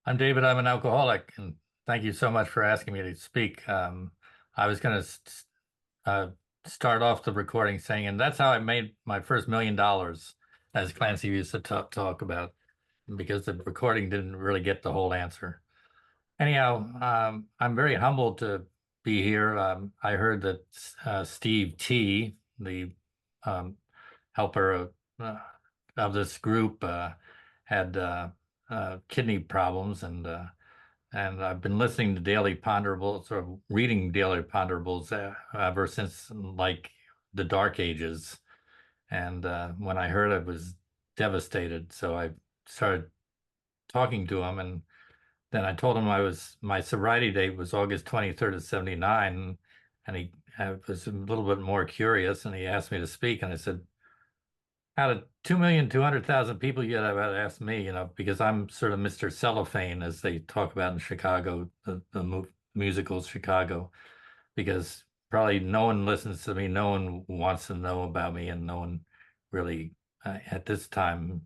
I'm David. I'm an alcoholic, and thank you so much for asking me to speak. I was going to uh, start off the recording saying, and that's how I made my first $1 million, as Clancy used to talk about, because the recording didn't really get the whole answer. Anyhow, I'm very humbled to be here. I heard that Steve T, the um, helper of this group, had kidney problems, and I've been listening to Daily Ponderables or reading Daily Ponderables ever since like the Dark Ages. And when I heard it, was devastated. So I started talking to him, and then I told him my sobriety date was August 23rd of 79, and he was a little bit more curious, and he asked me to speak, and I said, out of 2,200,000 people yet I've asked me, because I'm sort of Mr. Cellophane, as they talk about in Chicago, the musicals Chicago, because probably no one listens to me, no one wants to know about me, and no one really at this time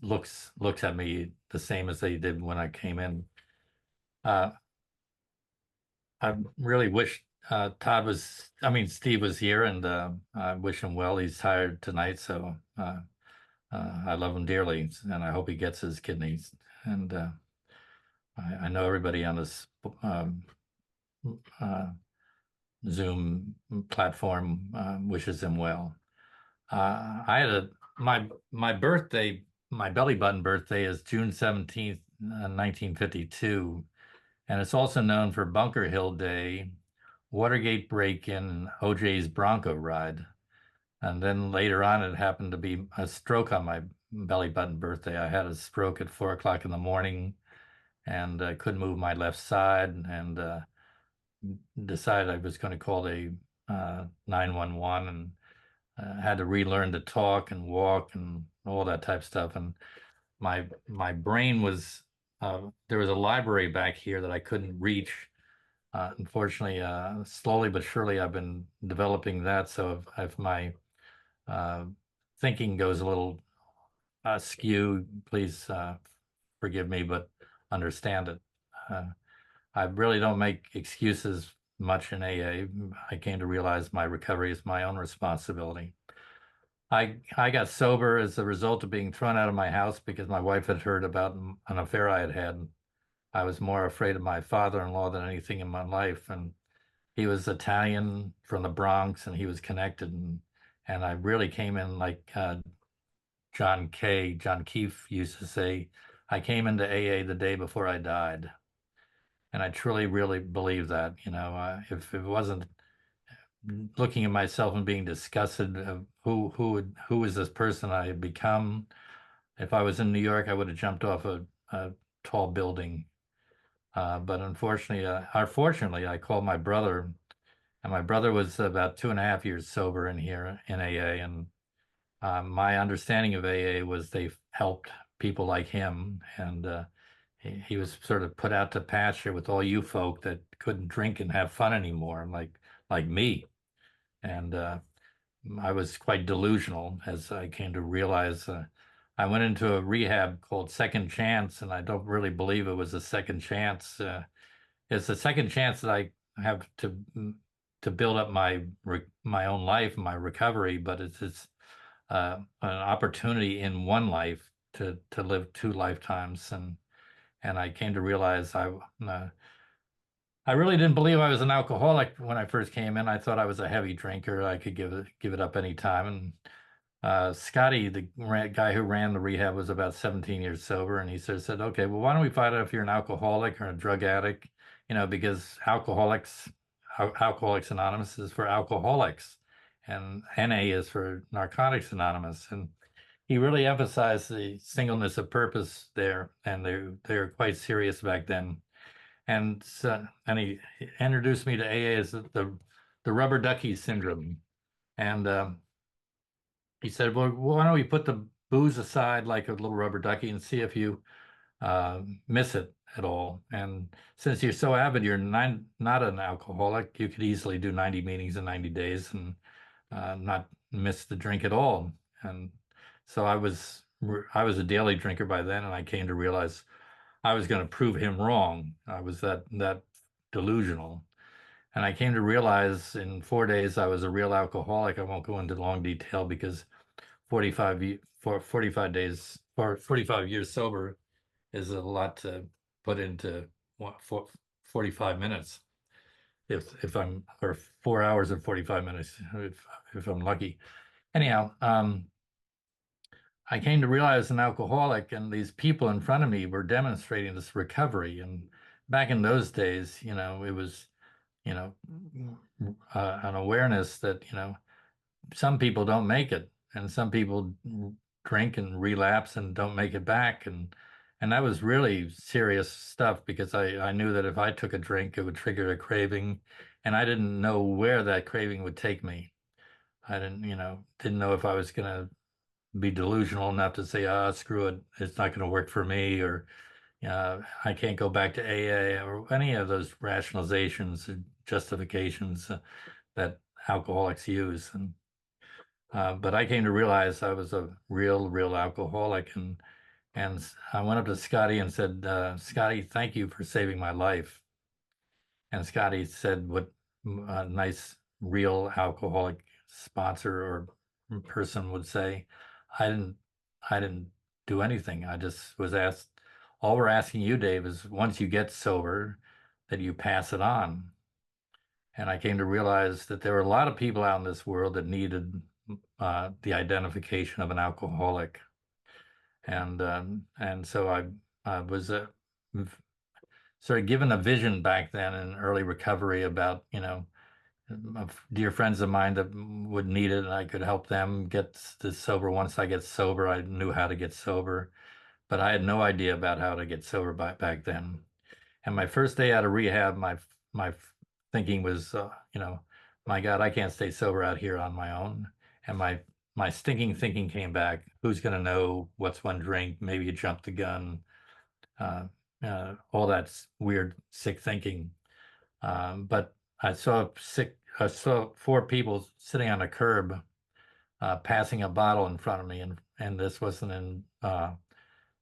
looks at me the same as they did when I came in. Uh, I really wish Steve was here, and I wish him well. He's tired tonight, so I love him dearly, and I hope he gets his kidneys. And I know everybody on this uh, Zoom platform wishes him well. I had my birthday, my belly button birthday is June 17th, 1952, and it's also known for Bunker Hill Day, Watergate break-in, and OJ's Bronco ride. And then later on, it happened to be a stroke on my belly button birthday. I had a stroke at 4 o'clock in the morning, and I couldn't move my left side, and decided I was going to call the 911, and had to relearn to talk and walk and all that type of stuff. And my brain was there was a library back here that I couldn't reach. Unfortunately, slowly but surely, I've been developing that. So if my uh, thinking goes a little askew, please forgive me, but understand it. Uh, I really don't make excuses much in AA. I came to realize my recovery is my own responsibility. I got sober as a result of being thrown out of my house because my wife had heard about an affair I had had. I was more afraid of my father-in-law than anything in my life, and he was Italian from the Bronx, and he was connected, and I really came in like John Keefe used to say, I came into AA the day before I died. And I truly, really believe that, if it wasn't looking at myself and being disgusted of who is this person I had become. If I was in New York, I would have jumped off a tall building. But unfortunately, or fortunately, I called my brother, and my brother was about 2.5 years sober in here in AA. And my understanding of AA was they helped people like him, and he was sort of put out to pasture with all you folk that couldn't drink and have fun anymore, like me. And I was quite delusional as I came to realize. I went into a rehab called Second Chance, and I don't really believe it was a second chance. It's a second chance that I have to build up my own life, my recovery, but it's an opportunity in one life to live two lifetimes, and I came to realize I really didn't believe I was an alcoholic when I first came in. I thought I was a heavy drinker. I could give it up any time. And Scotty, the guy who ran the rehab, was about 17 years sober, and he said, "Okay, well, why don't we find out if you're an alcoholic or a drug addict? Because Alcoholics Anonymous is for alcoholics, and NA is for Narcotics Anonymous." And he really emphasized the singleness of purpose there, and they were quite serious back then. And he introduced me to AA as the rubber ducky syndrome. And he said, "Well, why don't we put the booze aside like a little rubber ducky and see if you miss it at all? And since you're so avid, you're not an alcoholic. You could easily do 90 meetings in 90 days and not miss the drink at all." And so I was a daily drinker by then, and I came to realize I was going to prove him wrong. I was that delusional. And I came to realize in 4 days I was a real alcoholic. I won't go into long detail because 45 days or 45 years sober is a lot to put into 45 minutes if I'm or 4 hours and 45 minutes if I'm lucky. Anyhow, I came to realize an alcoholic, and these people in front of me were demonstrating this recovery. And back in those days, it was, you know, an awareness that, some people don't make it, and some people drink and relapse and don't make it back. And that was really serious stuff because I knew that if I took a drink, it would trigger a craving, and I didn't know where that craving would take me. I didn't know if I was going to be delusional enough to say, screw it, it's not going to work for me, or I can't go back to AA, or any of those rationalizations and justifications that alcoholics use. But I came to realize I was a real alcoholic, and I went up to Scotty and said, Scotty, thank you for saving my life. And Scotty said what a nice, real alcoholic sponsor or person would say. I didn't, I didn't do anything. I just was asked, all we're asking you, Dave, is once you get sober, that you pass it on. And I came to realize that there were a lot of people out in this world that needed the identification of an alcoholic. And so I was sort of given a vision back then in early recovery about, of dear friends of mine that would need it, and I could help them get this sober. Once I get sober, I knew how to get sober, but I had no idea about how to get sober back then. And my first day out of rehab, my thinking was, my God, I can't stay sober out here on my own. And my stinking thinking came back. Who's going to know what's one drink? Maybe you jumped the gun. Uh, all that weird, sick thinking. But I saw four people sitting on a curb, passing a bottle in front of me, and this wasn't in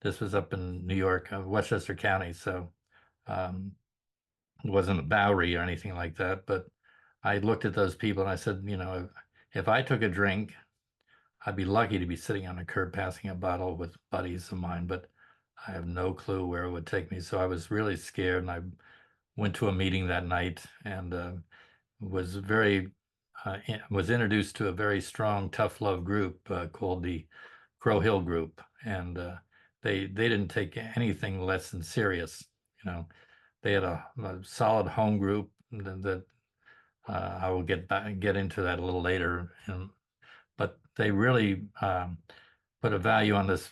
this was up in New York, Westchester County, so um, it wasn't a Bowery or anything like that. But I looked at those people and I said, if I took a drink, I'd be lucky to be sitting on a curb passing a bottle with buddies of mine, but I have no clue where it would take me. So I was really scared, and I went to a meeting that night and was very was introduced to a very strong tough love group called the Crow Hill Group, and they didn't take anything less than serious. They had a solid home group that I will get into that a little later, but they really put a value on this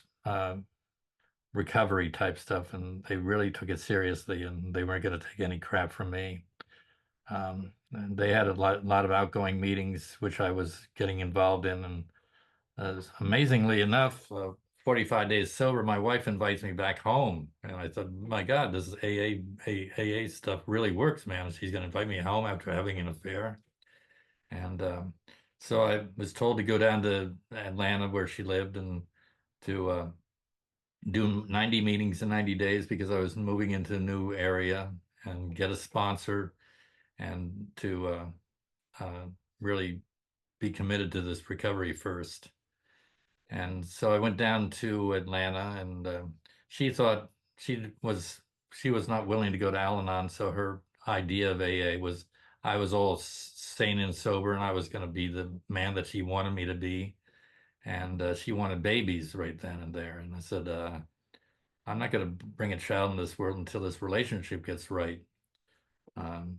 recovery type stuff, and they really took it seriously, and they weren't going to take any crap from me. And they had a lot of outgoing meetings, which I was getting involved in. And amazingly enough, 45 days sober, my wife invites me back home. And I thought, my God, this is AA stuff really works, man. She's going to invite me home after having an affair. And so I was told to go down to Atlanta where she lived and to do 90 meetings in 90 days because I was moving into a new area, and get a sponsor, and to really be committed to this recovery first. And so I went down to Atlanta, and she thought she was not willing to go to Al-Anon. So her idea of AA was I was all sane and sober, and I was going to be the man that she wanted me to be. And she wanted babies right then and there. And I said, I'm not going to bring a child in this world until this relationship gets right. Um,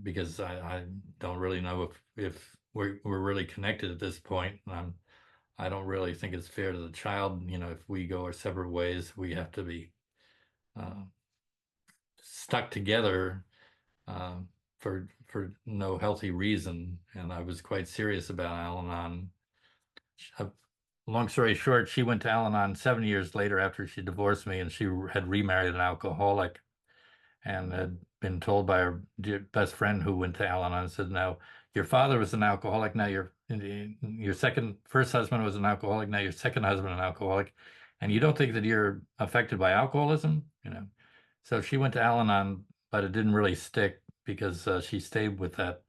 because I don't really know if we're really connected at this point. I don't really think it's fair to the child. If we go our separate ways, we have to be uh, stuck together for no healthy reason. And I was quite serious about Al-Anon. Uh, Long story short, she went to Al-Anon 7 years later after she divorced me, and she had remarried an alcoholic, and had been told by her best friend who went to Al-Anon, said, "Now, your father was an alcoholic. Now your first husband was an alcoholic. Now your second husband an alcoholic, and you don't think that you're affected by alcoholism, So she went to Al-Anon, but it didn't really stick because she stayed with that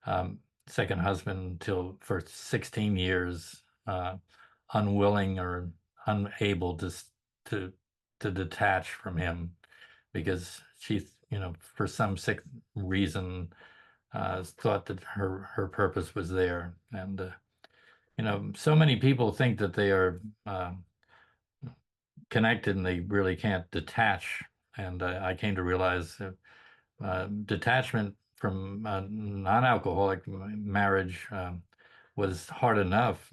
um, second husband until for 16 years, unwilling or unable to to detach from him because she, for some sick reason, thought that her purpose was there. And so many people think that they are connected and they really can't detach. And I came to realize that detachment from non-alcoholic marriage was hard enough.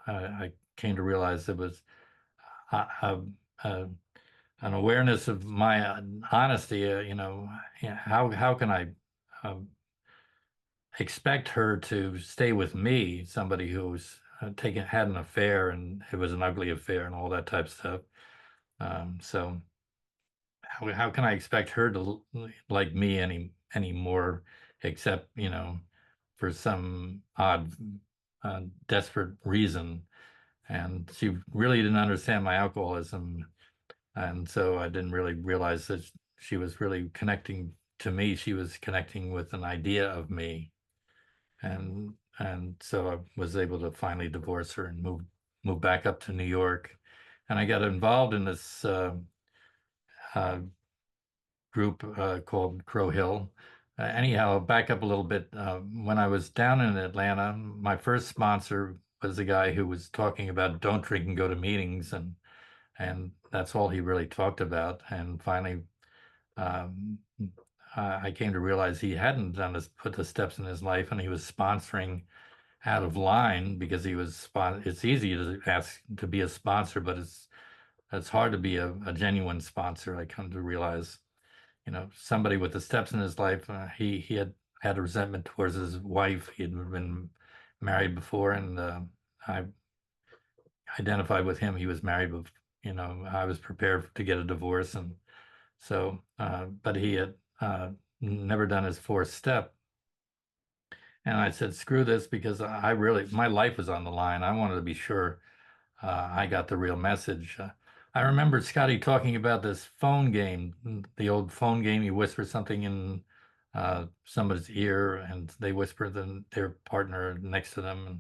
I came to realize it was uh, uh, uh, an awareness of my honesty. How can I expect her to stay with me, somebody who's taken had an affair and it was an ugly affair and all that type of stuff. So how can I expect her to like me anymore, except, for some odd, desperate reason. And she really didn't understand my alcoholism. And so I didn't really realize that she was really connecting to me. She was connecting with an idea of me. And so I was able to finally divorce her and move back up to New York. And I got involved in this uh, group called Crow Hill. Anyhow, back up a little bit. When I was down in Atlanta, my first sponsor was a guy who was talking about don't drink and go to meetings, and that's all he really talked about. And finally, um, I came to realize he hadn't put the steps in his life, and he was sponsoring out of line because he was it's easy to ask to be a sponsor, but it's hard to be a genuine sponsor. I come to realize, somebody with the steps in his life. He had a resentment towards his wife. He had been married before, and I identified with him. He was married, but I was prepared to get a divorce, and so, but he had never done his fourth step. And I said, screw this, because my life was on the line. I wanted to be sure I got the real message. I remember Scotty talking about this phone game, the old phone game. You whisper something in somebody's ear, and they whisper their partner next to them, and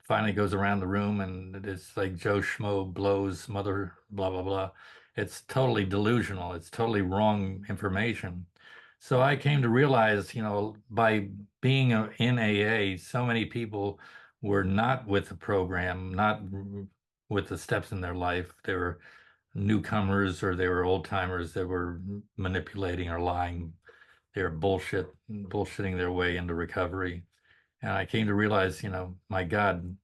finally goes around the room, and it's like Joe Schmo blows mother, blah, blah, blah. It's totally delusional. It's totally wrong information. So I came to realize, by being in AA, so many people were not with the program, not with the steps in their life. They were newcomers or they were old timers that were manipulating or lying. They were bullshitting their way into recovery. And I came to realize, my God,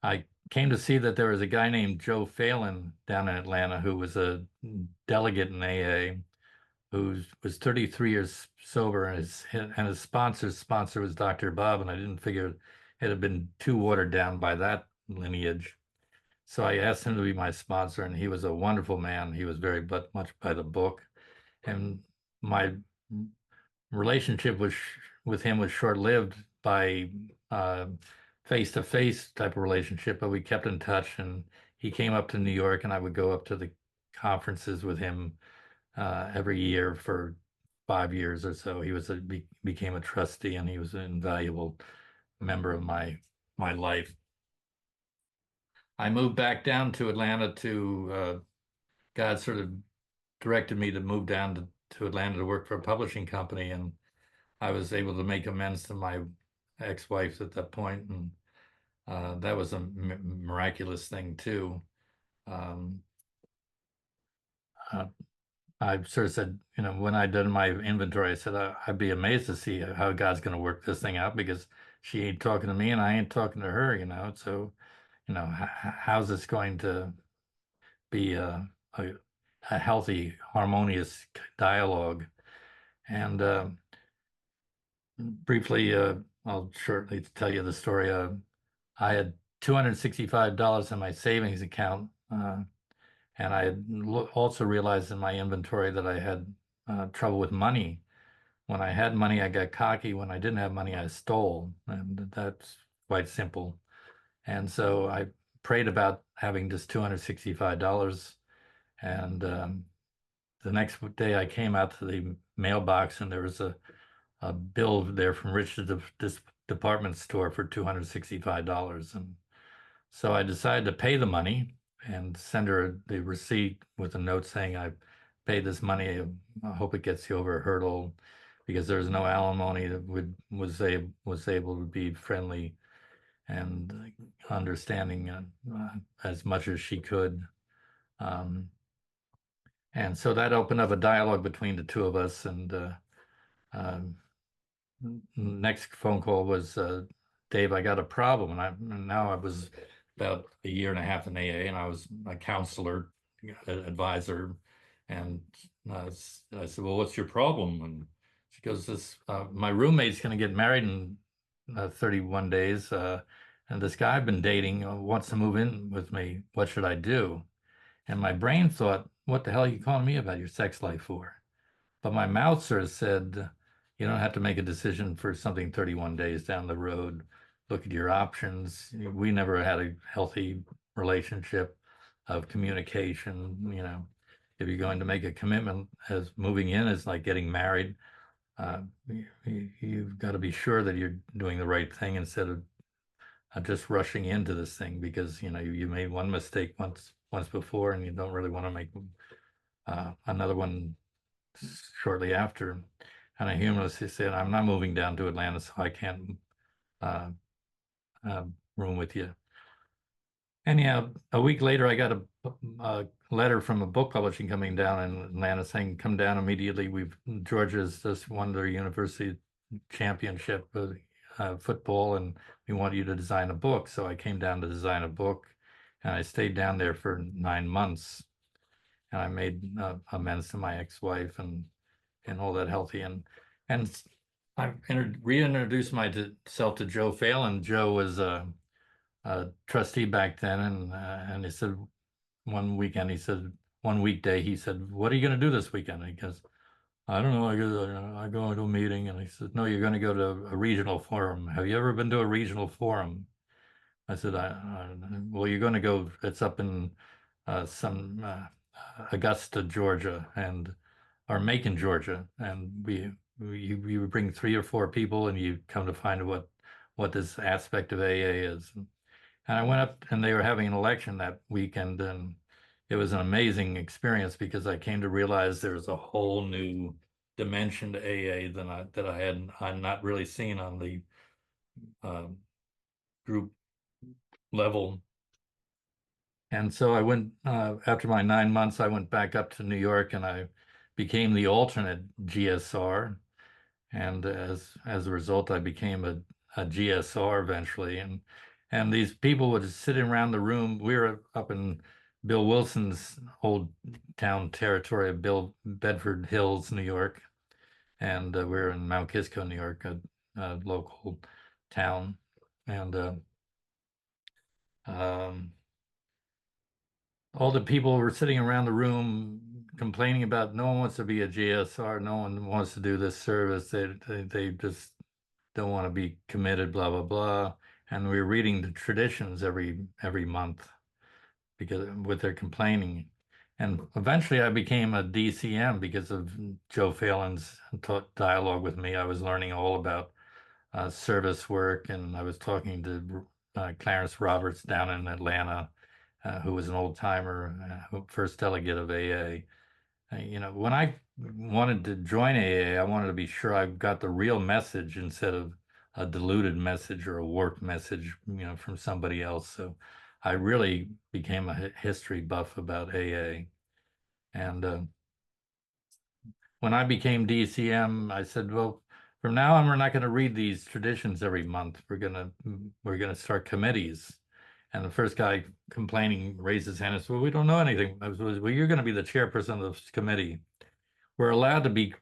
I came to see that there was a guy named Joe Phelan down in Atlanta who was a delegate in AA who was 33 years sober, and his sponsor's sponsor was Dr. Bob, and I didn't figure it had been too watered down by that lineage. So I asked him to be my sponsor, and he was a wonderful man. He was very but much by the book, and my relationship with him was short-lived by face-to-face type of relationship, but we kept in touch, and he came up to New York, and I would go up to the conferences with him every year for 5 years or so. He became a trustee, and he was an invaluable member of my life. I moved back down to Atlanta God sort of directed me to move down to Atlanta to work for a publishing company, and I was able to make amends to my ex-wife at that point, and that was a miraculous thing too. Um, uh, I sort of said, when I did my inventory, I said I'd be amazed to see how God's going to work this thing out, because she ain't talking to me and I ain't talking to her, So, how's this going to be a healthy, harmonious dialogue? And briefly, I'll shortly tell you the story. I had $265 in my savings account, and I had also realized in my inventory that I had trouble with money. When I had money, I got cocky. When I didn't have money, I stole, and that's quite simple. And so I prayed about having just $265. And the next day I came out to the mailbox and there was a bill there from this department store for $265. And so I decided to pay the money and send her the receipt with a note saying I paid this money. I hope it gets you over a hurdle, because there's no alimony that was able to be friendly and understanding as much as she could. Um, and so that opened up a dialogue between the two of us. And um, next phone call was, Dave, I got a problem. And now I was about a year and a half in AA, and I was a counselor, advisor. And I said, well, what's your problem? And she goes, my roommate's going to get married in 31 days. And this guy I've been dating wants to move in with me. What should I do? And my brain thought, what the hell are you calling me about your sex life for? But my mouth sort of said, you don't have to make a decision for something 31 days down the road. Look at your options. We never had a healthy relationship of communication. If you're going to make a commitment, as moving in is like getting married, you've got to be sure that you're doing the right thing instead of just rushing into this thing, because you made one mistake once before, and you don't really want to make another one shortly after. And I humorously said, I'm not moving down to Atlanta, so I can't uh, room with you. Anyhow, a week later, I got a letter from a book publishing coming down in Atlanta saying, come down immediately. Georgia's just won their university championship football, and we want you to design a book. So I came down to design a book, and I stayed down there for 9 months. And I made amends to my ex-wife and all that healthy. And I reintroduced myself to Joe Phelan. Joe was a trustee back then, and he said one weekday, he said, what are you going to do this weekend? And he goes, I don't know. I go to a meeting. And he said, no, you're going to go to a regional forum. Have you ever been to a regional forum? I said, well, you're going to go. It's up in some Augusta, Georgia, or Macon, Georgia, and we would bring 3 or 4 people, and you come to find what this aspect of AA is. And I went up, and they were having an election that weekend, and it was an amazing experience because I came to realize there's a whole new dimension to AA that I'm not really seen on the group level. And so I went, after my 9 months, I went back up to New York, and I became the alternate GSR. And as a result, I became a GSR eventually. And these people would just sit around the room. We were up in Bill Wilson's old town territory of Bedford Hills, New York. And we're in Mount Kisco, New York, a local town. And all the people were sitting around the room complaining about no one wants to be a GSR, no one wants to do this service. They just don't want to be committed, blah, blah, blah. And we were reading the traditions every month because with their complaining. And eventually I became a DCM because of Joe Phelan's dialogue with me. I was learning all about service work, and I was talking to Clarence Roberts down in Atlanta, who was an old timer, first delegate of AA. When I wanted to join AA, I wanted to be sure I got the real message instead of a diluted message or a warped message, from somebody else. So I really became a history buff about AA. And when I became DCM, I said, well, from now on, we're not going to read these traditions every month. We're gonna start committees. And the first guy complaining raised his hand and said, well, we don't know anything. I was, well, you're going to be the chairperson of this committee. We're allowed to be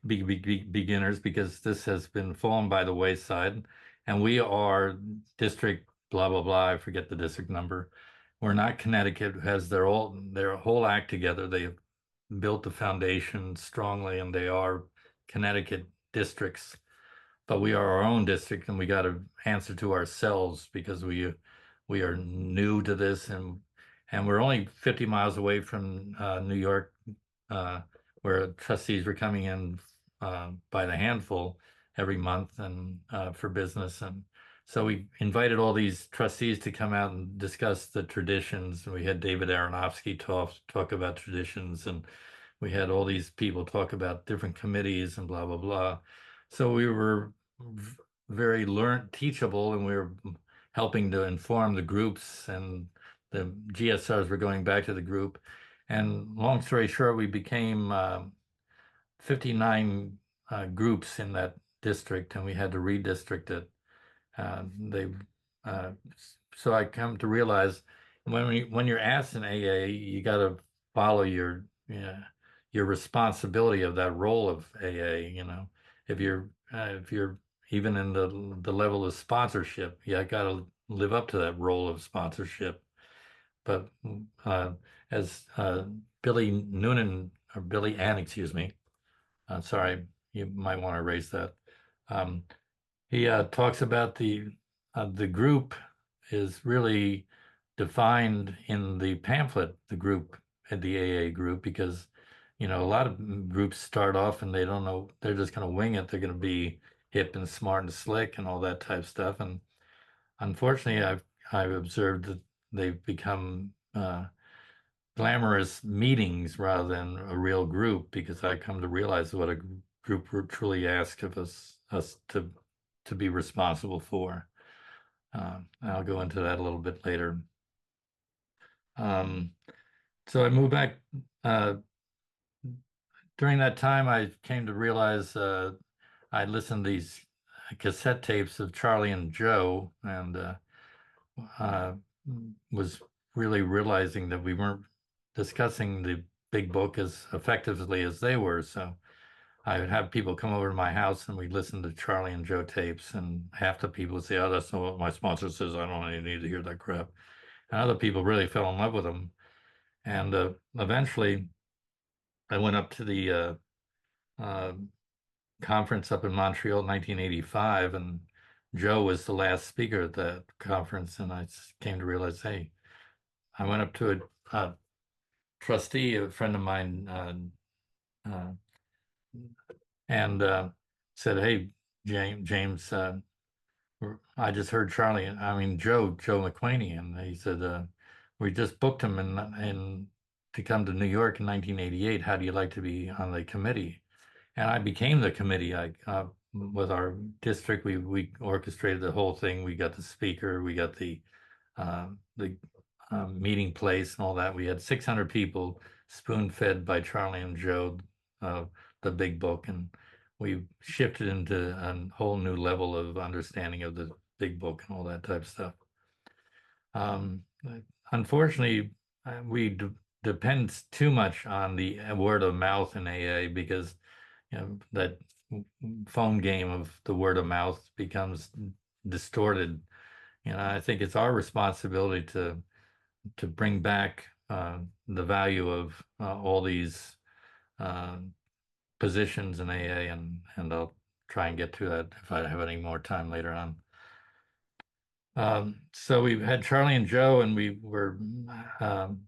beginners because this has been fallen by the wayside. And we are district, blah, blah, blah. I forget the district number. We're not Connecticut, who has their whole act together. They have built the foundation strongly, and they are Connecticut districts. But we are our own district, and we got to answer to ourselves because we we are new to this, and we're only 50 miles away from New York, uh, where trustees were coming in by the handful every month and for business. And so we invited all these trustees to come out and discuss the traditions. And we had David Aronofsky talk about traditions, and we had all these people talk about different committees and blah blah blah. So we were very teachable, and we were helping to inform the groups, and the GSRs were going back to the group. And long story short, we became 59 groups in that district, and we had to redistrict it. They uh, so I come to realize when you're asked in AA, you got to follow your responsibility of that role of AA. If you're even in the level of sponsorship, I got to live up to that role of sponsorship. But uh, as Billy Noonan or Billy Ann, excuse me, sorry, you might want to erase that. Um, he talks about the group is really defined in the pamphlet, the group, the AA group, because a lot of groups start off and they don't know, they're just going to wing it. They're going to be hip and smart and slick and all that type of stuff. And unfortunately, I've observed that they've become glamorous meetings rather than a real group, because I come to realize what a group truly asks of us to be responsible for. I'll go into that a little bit later. Um, so I moved back. During that time, I came to realize I listened to these cassette tapes of Charlie and Joe, and uh, was really realizing that we weren't discussing the big book as effectively as they were. So I would have people come over to my house and we'd listen to Charlie and Joe tapes, and half the people would say, "Oh, that's not what my sponsor says. I don't even need to hear that crap." And other people really fell in love with them. And eventually I went up to the uh, conference up in Montreal in 1985, and Joe was the last speaker at that conference. And I came to realize, hey, I went up to a trustee, a friend of mine, uh, and said, "Hey, James, I just heard Charlie, I mean Joe McQuaney, and he said we just booked him in to come to New York in 1988. How do you like to be on the committee?" And I became the committee. I with our district, we orchestrated the whole thing. We got the speaker, we got the meeting place and all that. We had 600 people spoon-fed by Charlie and Joe, uh, the big book, and we shifted into a whole new level of understanding of the big book and all that type of stuff. Um, Unfortunately, we depend too much on the word of mouth in AA, because that phone game of the word of mouth becomes distorted. I think it's our responsibility to bring back the value of all these uh, positions in AA, and I'll try and get to that if I have any more time later on. So we had Charlie and Joe, and we were um,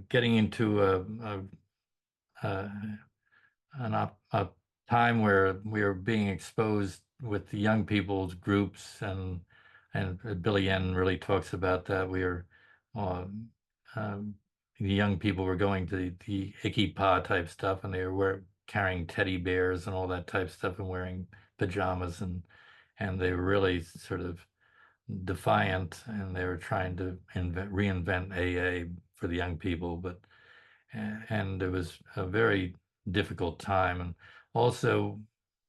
getting into a, a time where we were being exposed with the young people's groups, and Billy Yen really talks about that. We were um, um, the young people were going to the icky pa type stuff, and they were carrying teddy bears and all that type stuff, and wearing pajamas, and they were really sort of defiant, and they were trying to reinvent AA for the young people, and it was a very difficult time. And also,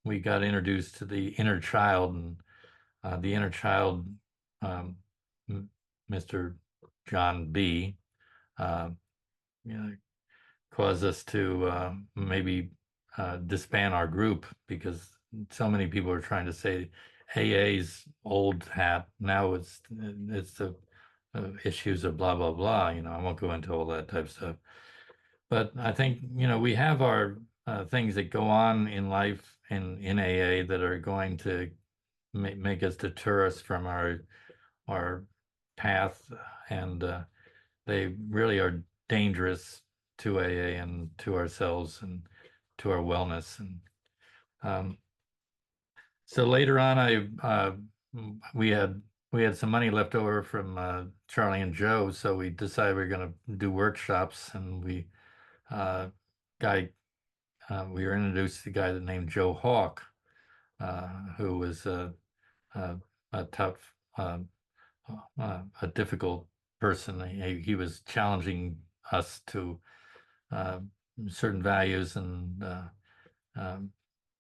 we got introduced to the inner child, and the inner child, um, Mr. John B. Uh, you know, caused us to maybe disband our group, because so many people are trying to say AA's old hat. Now it's the issues of blah blah blah. I won't go into all that type of stuff. But I think we have our things that go on in life in AA that are going to make us deter us from our path, and they really are dangerous to AA and to ourselves and to our wellness. And um, so later on, we had we had some money left over from Charlie and Joe, so we decided we were going to do workshops, and uh, guy we were introduced to a guy named Joe Hawk, who was a, a tough, a difficult person. He was challenging us to uh, certain values and um,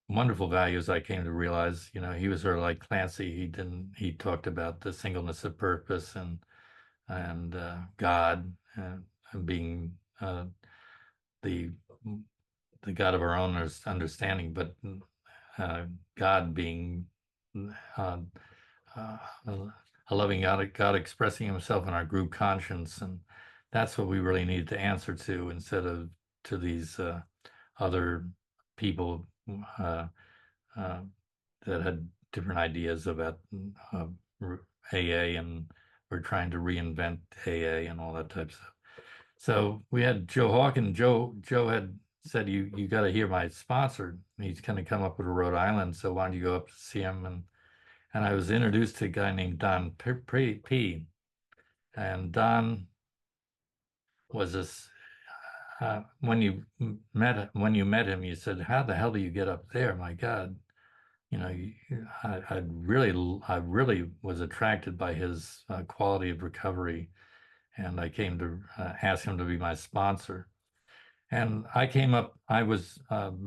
wonderful values. I came to realize, he was sort of like Clancy. He talked about the singleness of purpose and God and being the the God of our own understanding, but God being uh, uh, a loving God expressing himself in our group conscience. And that's what we really needed to answer to, instead of to these other people uh, uh, that had different ideas about uh, AA, and we're trying to reinvent AA and all that type of stuff. So we had Joe Hawk, and Joe had said, you got to hear my sponsor. He's going to come up with Rhode Island, so why don't you go up to see him? And I was introduced to a guy named Don P. And Don was this. When you met him, you said, "How the hell do you get up there? My God!" I really was attracted by his quality of recovery, and I came to ask him to be my sponsor. And I was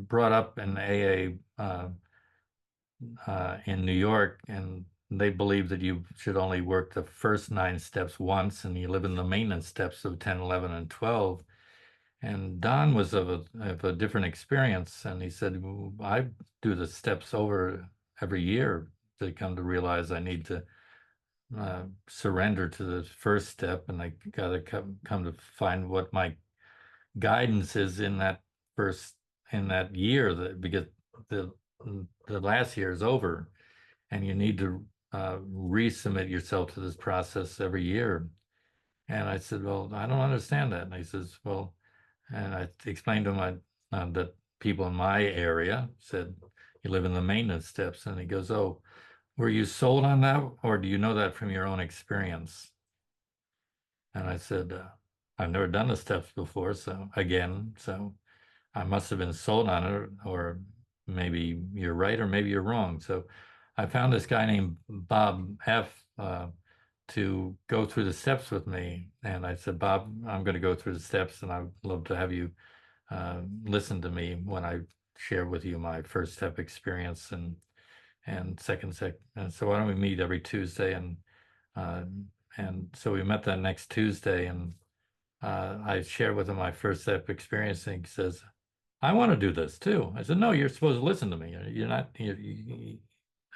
brought up in AA in New York, and they believe that you should only work the first 9 steps once, and you live in the maintenance steps of 10, 11, and 12. And Don was of a different experience, and he said, "Well, I do the steps over every year to come to realize I need to surrender to the first step, and I got to come to find what my guidance is in that year, because the the last year is over, and you need to resubmit yourself to this process every year." And I said, "Well, I don't understand that." And he says, "Well," and I explained to him that people in my area said, "You live in the maintenance steps." And he goes, "Oh, were you sold on that, or do you know that from your own experience?" And I said, "I've never done the steps before, so I must have been sold on it, or maybe you're right, or maybe you're wrong." So I found this guy named Bob F. To go through the steps with me. And I said, "Bob, I'm going to go through the steps, and I'd love to have you listen to me when I share with you my first step experience and second step. And so why don't we meet every Tuesday?" Uh, and so we met that next Tuesday, and I shared with him my first step experience, and he says, "I want to do this too." I said, "No, you're supposed to listen to me. You're not."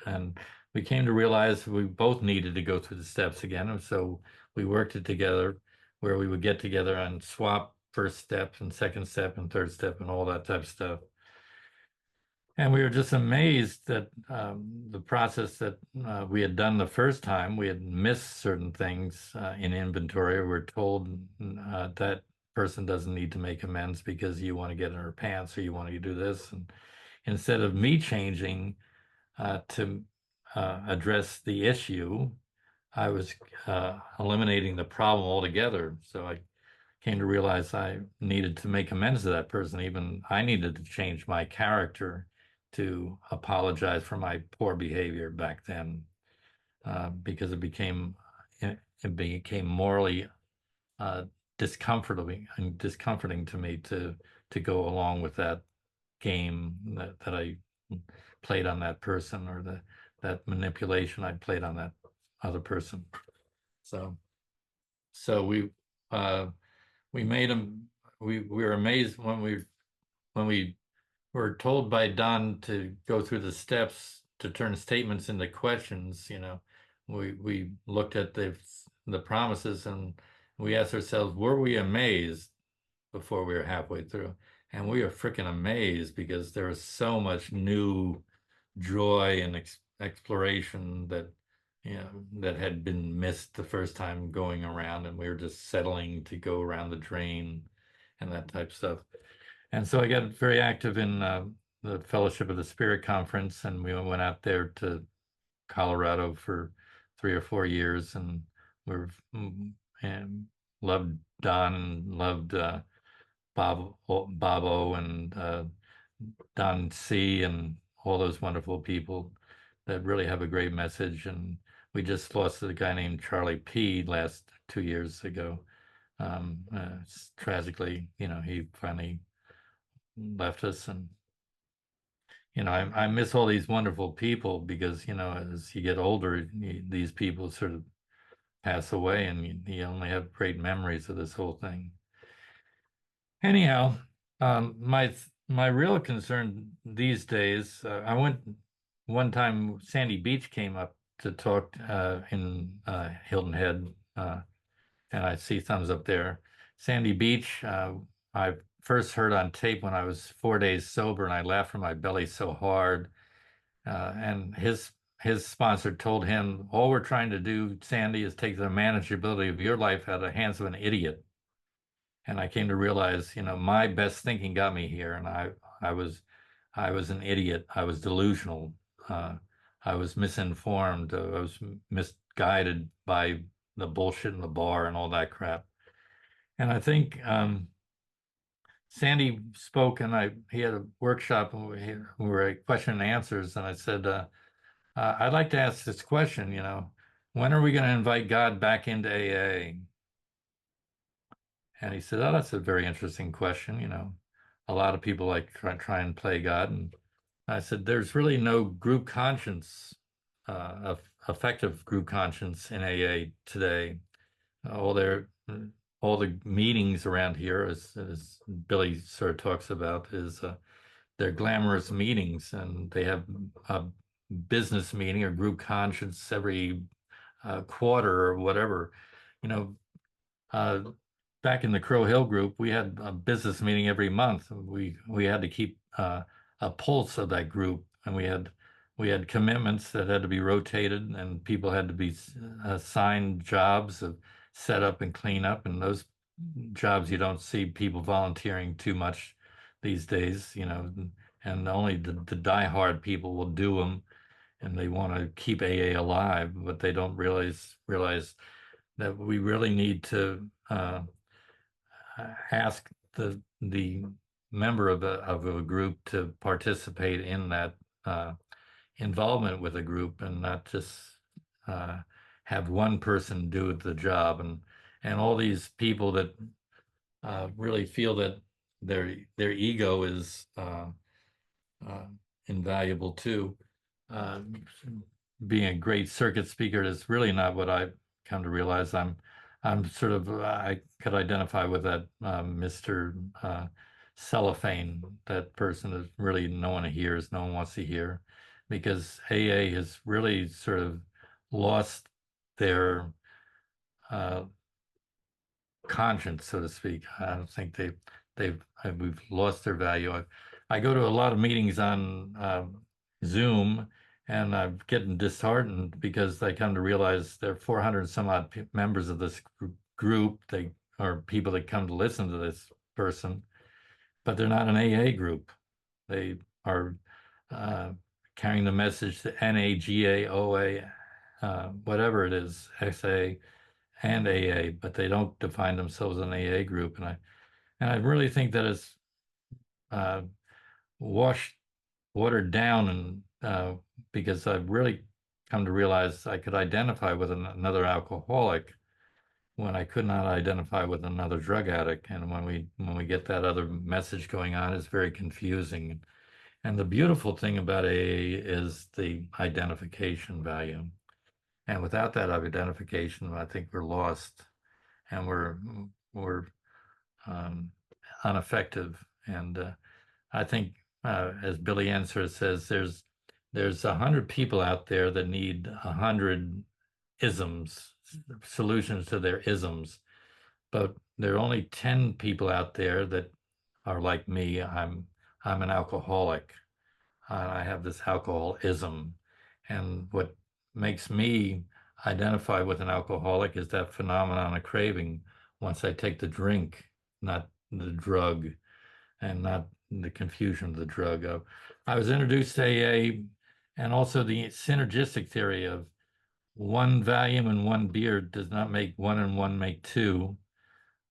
And we came to realize we both needed to go through the steps again. And so we worked it together, where we would get together and swap first step and second step and third step and all that type of stuff. And we were just amazed that the process that we had done the first time, we had missed certain things in inventory. We're told that person doesn't need to make amends because you want to get in her pants, or you want to do this. And instead of me changing to address the issue, I was eliminating the problem altogether. So I came to realize I needed to make amends to that person. Even I needed to change my character to apologize for my poor behavior back then, because it became morally uh, discomforting to me to go along with that game that I played on that person, or that manipulation I played on that other person. So so uh, we made them. We were amazed when we were told by Don to go through the steps to turn statements into questions. We looked at the promises, and we asked ourselves, were we amazed before we were halfway through? And we were freaking amazed, because there was so much new joy and exploration that that had been missed the first time going around, and we were just settling to go around the drain and that type of stuff. And so I got very active in the Fellowship of the Spirit Conference, and we went out there to Colorado for 3 or 4 years, and we were and loved Don and loved Bobo and Don C and all those wonderful people that really have a great message. And we just lost a guy named Charlie P. last 2 years ago. Tragically, he finally left us, and I miss all these wonderful people because as you get older, these people sort of pass away, and you only have great memories of this whole thing. Anyhow, my real concern these days, I went one time. Sandy Beach came up to talk in Hilton Head, and I see thumbs up there. Sandy Beach, I first heard on tape when I was 4 days sober, and I laughed from my belly so hard. And his sponsor told him, "All we're trying to do, Sandy, is take the manageability of your life out of the hands of an idiot." And I came to realize, my best thinking got me here, and I was I was an idiot. I was delusional. Uh, I was misinformed. I was misguided by the bullshit in the bar and all that crap. And I think Sandy spoke, and he had a workshop, and we were at question and answers, and I said, I'd like to ask this question, when are we going to invite God back into AA? And he said, "Oh, that's a very interesting question. A lot of people like try and play God." And I said, "There's really no group conscience, effective group conscience in AA today. All their all the meetings around here, as Billy sort of talks about, is they're glamorous meetings, and they have a business meeting or group conscience every quarter or whatever. You know, uh, Back in the Crow Hill group, we had a business meeting every month. We had to keep a pulse of that group, and we had commitments that had to be rotated, and people had to be assigned jobs of set up and clean up, and those jobs you don't see people volunteering too much these days, and only the diehard people will do them, and they want to keep AA alive, but they don't realize that we really need to ask the member of a group to participate in that involvement with a group, and not just uh, have one person do the job, and all these people that really feel that their ego is uh, invaluable too. Uh, Being a great circuit speaker is really not what I've come to realize. I'm sort of I could identify with that Mr. Cellophane. That person is really no one hears, no one wants to hear, because AA has really sort of lost their uh, conscience, so to speak. I don't think we've lost their value. I go to a lot of meetings on Zoom, and I'm getting disheartened because I come to realize there are 400 and some odd members of this group. They are people that come to listen to this person, but they're not an AA group. They are uh, carrying the message to NAGA, whatever it is, XA and AA, but they don't define themselves an AA group. And I really think that it's uh, washed, watered down, and because I've really come to realize I could identify with another alcoholic when I could not identify with another drug addict. And when we get that other message going on, it's very confusing. And the beautiful thing about AA is the identification value. And without that identification, I think we're lost, and we're um, ineffective. And I think, as Billy Answer says, there's 100 people out there that need 100 isms, solutions to their isms, but there are only 10 people out there that are like me. I'm an alcoholic. I have this alcoholism, and what makes me identify with an alcoholic is that phenomenon of craving once I take the drink, not the drug, and not the confusion of the drug. I was introduced to AA and also the synergistic theory of one Valium and one beer does not make one and one make two,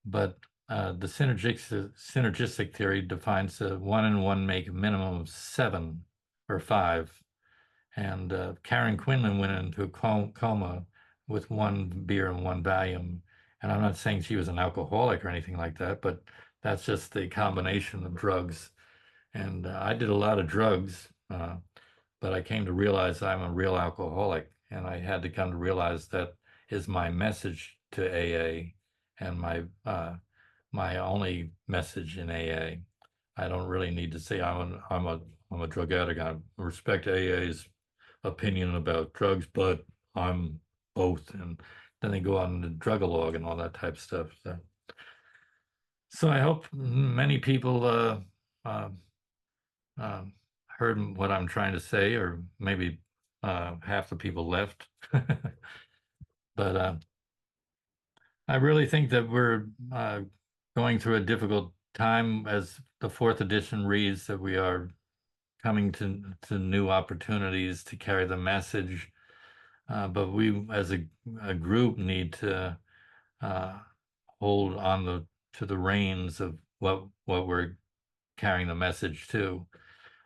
but the synergistic theory defines one and one make a minimum of seven or five. And Karen Quinlan went into a coma with one beer and one Valium. And I'm not saying she was an alcoholic or anything like that, but that's just the combination of drugs. And I did a lot of drugs, but I came to realize I'm a real alcoholic. And I had to come to realize that is my message to AA and my only message in AA. I don't really need to say I'm a drug addict. I respect AA's opinion about drugs, but I'm both. And then they go on the drugalog and all that type of stuff. So I hope many people uh, um, heard what I'm trying to say, or maybe half the people left. But I really think that we're going through a difficult time as the fourth edition reads, that we are coming to new opportunities to carry the message. But we, as a group, need to uh, hold on to the reins of what we're carrying the message to.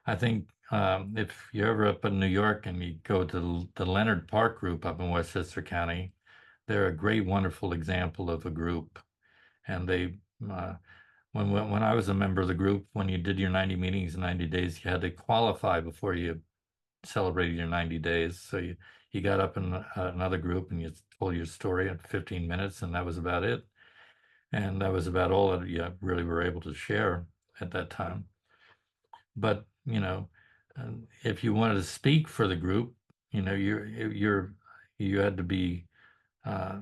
I think if you're ever up in New York and you go to the Leonard Park group up in Westchester County, they're a great, wonderful example of a group. And they, when I was a member of the group, when you did your 90 meetings in 90 days, you had to qualify before you celebrated your 90 days. So you got up in another group and you told your story in 15 minutes, and that was about it. And that was about all that you really were able to share at that time. But, if you wanted to speak for the group, you had to be uh,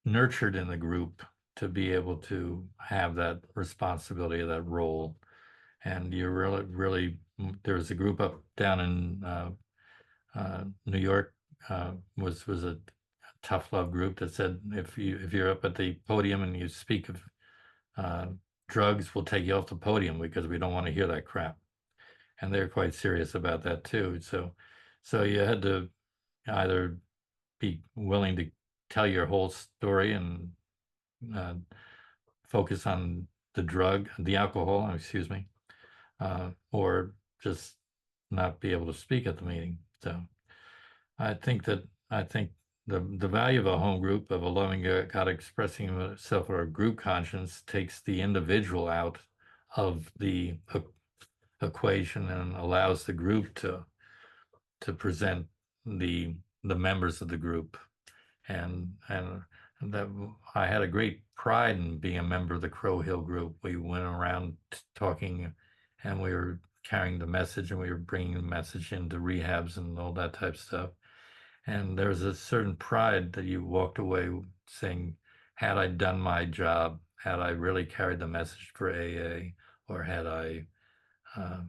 nurtured in the group to be able to have that responsibility of that role. And you're really, there was a group up down in New York, was a tough love group that said if you're up at the podium and you speak of uh, drugs, we'll take you off the podium because we don't want to hear that crap. And they're quite serious about that too. So you had to either be willing to tell your whole story and uh, focus on the alcohol, excuse me, or just not be able to speak at the meeting. So I think the value of a home group, of a loving God expressing himself, or a group conscience, takes the individual out of the equation and allows the group to present the members of the group. And that I had a great pride in being a member of the Crow Hill group. We went around talking, and we were carrying the message, and we were bringing the message into rehabs and all that type of stuff. And there was a certain pride that you walked away saying, had I done my job, had I really carried the message for AA, or had I uh,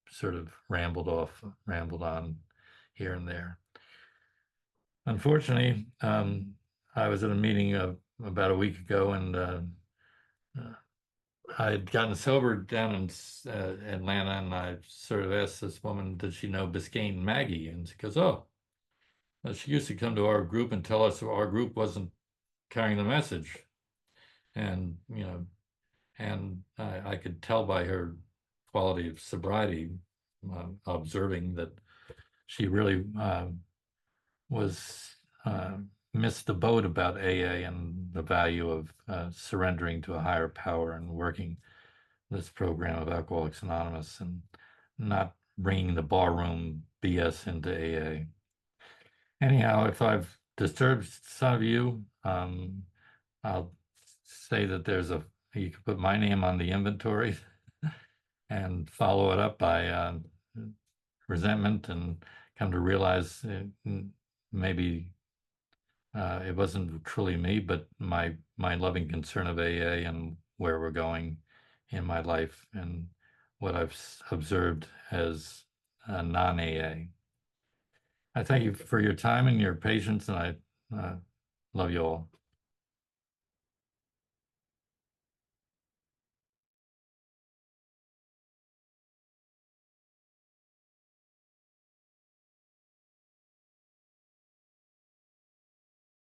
sort of rambled on here and there. Unfortunately, I was at a meeting about a week ago, and uh, I had gotten sober down in Atlanta, and I sort of asked this woman, did she know Biscayne Maggie? And she goes, oh, well, she used to come to our group and tell us our group wasn't carrying the message. And, and I could tell by her quality of sobriety, observing that she really was missed the boat about AA and the value of surrendering to a higher power and working this program of Alcoholics Anonymous and not bringing the barroom BS into AA. Anyhow, if I've disturbed some of you, I'll say that you can put my name on the inventory and follow it up by resentment, and come to realize maybe it wasn't truly me, but my loving concern of AA and where we're going in my life and what I've observed as non-AA. I thank you for your time and your patience, and I love you all.